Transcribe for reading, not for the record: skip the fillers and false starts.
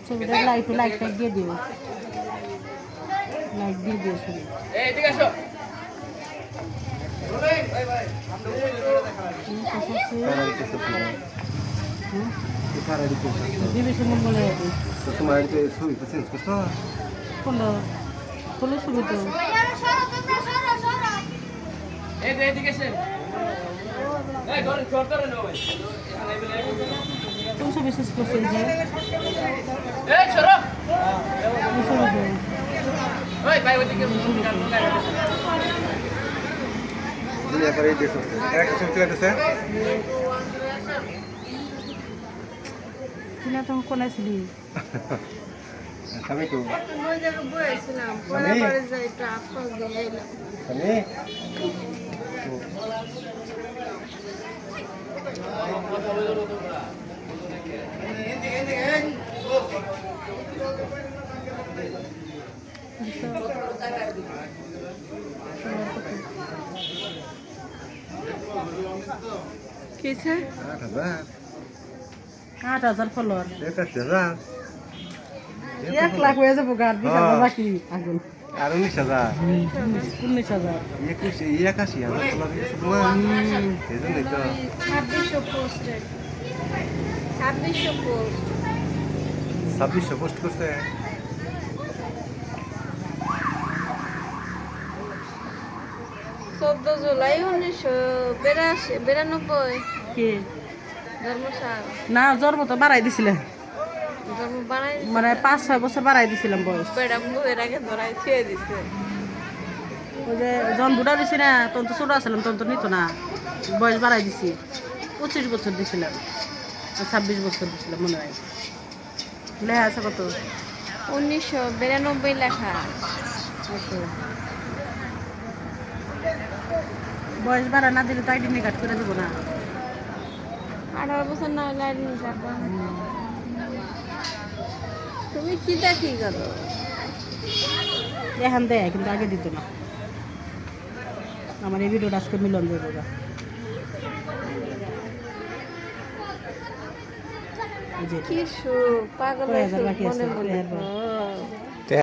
ছবিটা লাইকটা দিয়ে দিও, লাইক দিয়ে দিও ছবি। তোমার ছবি চেঞ্জ করছো কোনটা হলো ছবি তো কোন ছবি শেষ করছেন যে তুই তখন কোন আসলি আমি তো কিছে 8,000 ফলোয়ার 1 লাখ হয়ে যাবো গার বিশাল বাকি আগুন আর 19,000 19,000 81,000 এই জন্যই তো 2600 পোস্ট করছে। 14 জুলাই 1992 কে ধর্মসাল না জন্ম তো বাড়াই দিছিলে ধর্ম বানাই মানে 5-6 বছর বাড়াই দিছিলাম বয়স। বেড়া মুহের আগে ধরাই ছেড়ে দিছে। ওই যে যখন বুড়া দিছি না তখন তো ছোট আসলাম, তখন তো নিত না, বয়স বাড়াই দিছি 25 বছর দিছিলাম, 26 বছর দিছিলাম মনে হয়। লেখা আছে কত 1992 লেখা। বয়স বাড়া না দিলে তো আইডেন্টি কার্ড করে দেবো না। 18 বছর না হলে আইডি কার্ড বানাই। তুমি কি দেখি করো এখন দেয় কিন্তু আগে দিত না। আমার এই ভিডিওটা আজকে মিলন দেবো গা। কি সুখ পাগলের সুখ বাকি আছে মনে মনে।